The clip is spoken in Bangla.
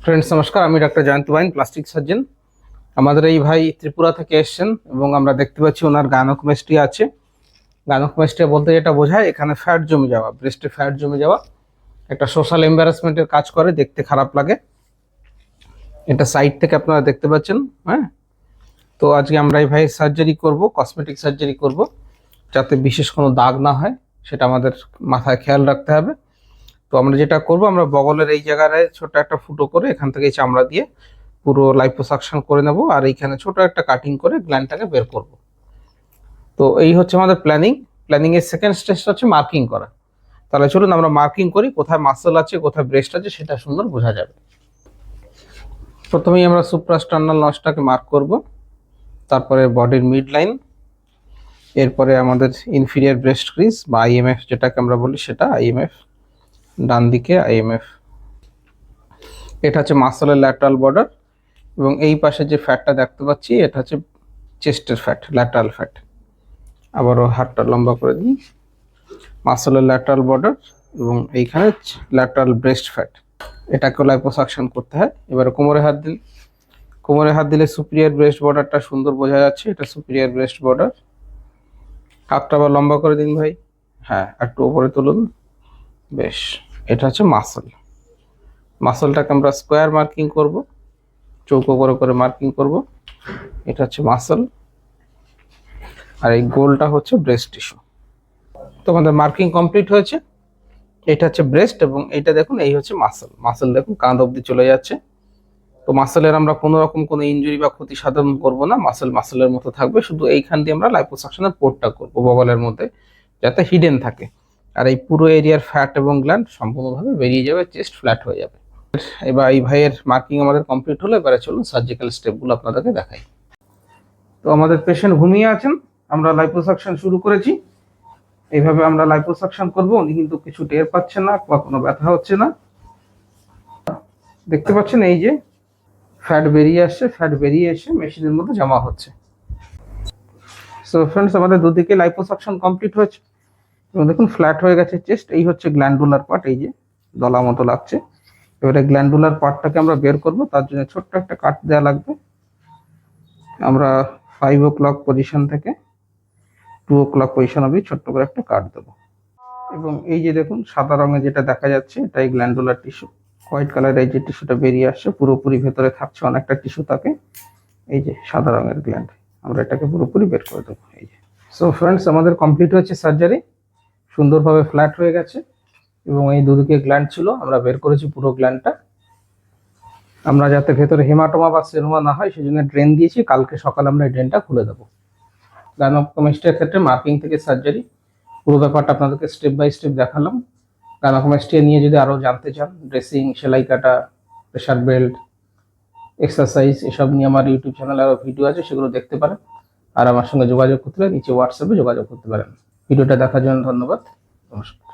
ফ্রেন্ডস নমস্কার, আমি ডক্টর জয়ন্ত বাইন, প্লাস্টিক সার্জন। আমাদের এই ভাই ত্রিপুরা থেকে এসেছেন এবং আমরা দেখতে পাচ্ছি ওনার গাইনোকোমাস্টি আছে। গাইনোকোমাস্টি বলতে যেটা বোঝায়, এখানে ফ্যাট জমে যাওয়া, ব্রেস্টে ফ্যাট জমে যাওয়া একটা সোশ্যাল এম্বারাসমেন্টের কাজ করে, দেখতে খারাপ লাগে। এটা সাইড থেকে আপনারা দেখতে পাচ্ছেন। হ্যাঁ, তো আজকে আমরা এই ভাই সার্জারি করব, কসমেটিক সার্জারি করব, যাতে বিশেষ কোনো দাগ না হয় সেটা আমাদের মাথায় খেয়াল রাখতে হবে। তো আমরা যেটা করব, আমরা বগলের এই জায়গায় ছোট একটা ফুটো করে এখান থেকে চামড়া দিয়ে পুরো লাইপোসাকশন করে নেব, আর এইখানে ছোট একটা কাটিং করে গ্ল্যান্ডটাকে বের করব। তো এই হচ্ছে আমাদের প্ল্যানিং এর সেকেন্ড স্টেজটা হচ্ছে মার্কিং করা। তাহলে চলুন আমরা মার্কিং করি, কোথায় মাসল আছে কোথায় ব্রেস্ট আছে সেটা সুন্দর বোঝা যাবে। প্রথমেই আমরা সুপ্রাস্টার্নাল নসটাকে মার্ক করব, তারপরে বডির মিড লাইন, এরপরে আমাদের ইনফিরিয়ার ব্রেস্ট ক্রিজ বা আইএমএফ যেটাকে আমরা বলি সেটা আইএমএফ, ডান দিকে আইএমএফ। এটা হচ্ছে মাসলের ল্যাটারাল বর্ডার, এবং এই পাশে যে ফ্যাটটা দেখতে পাচ্ছি এটা হচ্ছে চেস্টের ফ্যাট, ল্যাটারাল ফ্যাট। আবারও হাতটা লম্বা করে দিই, মাসলের ল্যাটারাল বর্ডার এবং এইখানে ল্যাটারাল ব্রেস্ট ফ্যাট, এটাকে লাইপোসাকশন করতে হয়। এবারে কোমরে হাত দিলে সুপিরিয়র ব্রেস্ট বর্ডারটা সুন্দর বোঝা যাচ্ছে, এটা সুপিরিয়র ব্রেস্ট বর্ডার। হাতটা আবার লম্বা করে দিন ভাই, হ্যাঁ একটু উপরে তুলুন, বেশ। এটা হচ্ছে মাসলটাকে আমরা স্কোয়ার মার্কিং করব, চৌকো করে করে মার্কিং করব। এটা হচ্ছে মাসল, আর এই গোলটা হচ্ছে ব্রেস্ট টিস্যু। তো আমাদের মার্কিং কমপ্লিট হয়েছে। এটা হচ্ছে ব্রেস্ট এবং এটা দেখুন এই হচ্ছে মাসল দেখুন কাঁধ অবধি চলে যাচ্ছে। তো মাসলের আমরা কোনো রকম কোনো ইনজুরি বা ক্ষতি সাধন করব না, মাসলের মতো থাকবে। শুধু এইখান দিয়ে আমরা লাইপোসাকশনের পোর্টটা করবো বগলের মধ্যে, যাতে হিডেন থাকে। আর এই পুরো এরিয়ার ফ্যাট এবং গ্ল্যান্ড সম্পূর্ণভাবে বেরিয়ে যাবে, চেস্ট ফ্ল্যাট হয়ে যাবে। এবার এই ভাইয়ের মার্কিং আমাদের কমপ্লিট হলো। এবারে চলুন সার্জিক্যাল স্টেপগুলো আপনাদেরকে দেখাই। তো আমাদের পেশেন্ট ঘুমিয়ে আছেন, আমরা লাইপোসাকশন শুরু করেছি। এইভাবে আমরা লাইপোসাকশন করব, উনি কিন্তু কিছু টের পাচ্ছেন না বা কোনো ব্যথা হচ্ছে না। দেখতে পাচ্ছেন এই যে ফ্যাট বেরিয়ে আসছে, ফ্যাট বেরিয়ে এসে মেশিনের মধ্যে জমা হচ্ছে। সো ফ্রেন্ডস, আমাদের দুদিকে লাইপোসাকশন কমপ্লিট হয়েছে এবং দেখুন ফ্ল্যাট হয়ে গেছে চেস্ট। এই হচ্ছে গ্ল্যান্ডুলার পার্ট, এই যে দলা মতো লাগছে। এবারে গ্ল্যান্ডুলার পার্টটাকে আমরা বের করব, তার জন্য ছোট্ট একটা কাট দেওয়া লাগবে। আমরা 5 o'clock পজিশন থেকে 2 o'clock পজিশন অবধি ছোট্ট করে একটা কাট দেবো। এবং এই যে দেখুন সাদা রঙে যেটা দেখা যাচ্ছে এটাই গ্ল্যান্ডুলার টিস্যু। হোয়াইট কালারের এই যে টিস্যুটা বেরিয়ে আসছে, পুরোপুরি ভেতরে থাকছে অনেকটা টিস্যু থাকে। এই যে সাদা রঙের গ্ল্যান্ড, আমরা এটাকে পুরোপুরি বের করে দেবো। এই যে সো ফ্রেন্ডস, আমাদের কমপ্লিট হয়েছে সার্জারি, সুন্দরভাবে ফ্ল্যাট হয়ে গেছে এবং এই দুদিকে গ্ল্যান্ড ছিল আমরা বের করেছি পুরো গ্ল্যান্ডটা। আমরা যাতে ভেতরে হেমাটোমা বা সেরোমা না হয় সেজন্য ড্রেন দিয়েছি, কালকে সকালে আমরা এই ড্রেনটা খুলে দেবো। গাইনোকোমাস্টির ক্ষেত্রে মার্কিং থেকে সার্জারি পুরো ব্যাপারটা আপনাদেরকে স্টেপ বাই স্টেপ দেখালাম। গাইনোকোমাস্টি নিয়ে যদি আরও জানতে চান, ড্রেসিং, সেলাই কাটা, প্রেশার বেল্ট, এক্সারসাইজ, এসব নিয়ে আমার ইউটিউব চ্যানেলে আরও ভিডিও আছে, সেগুলো দেখতে পারেন। আর আমার সঙ্গে যোগাযোগ করতে হলে নিচে হোয়াটসঅ্যাপে যোগাযোগ করতে পারেন। ভিডিওটা দেখার জন্য ধন্যবাদ, নমস্কার।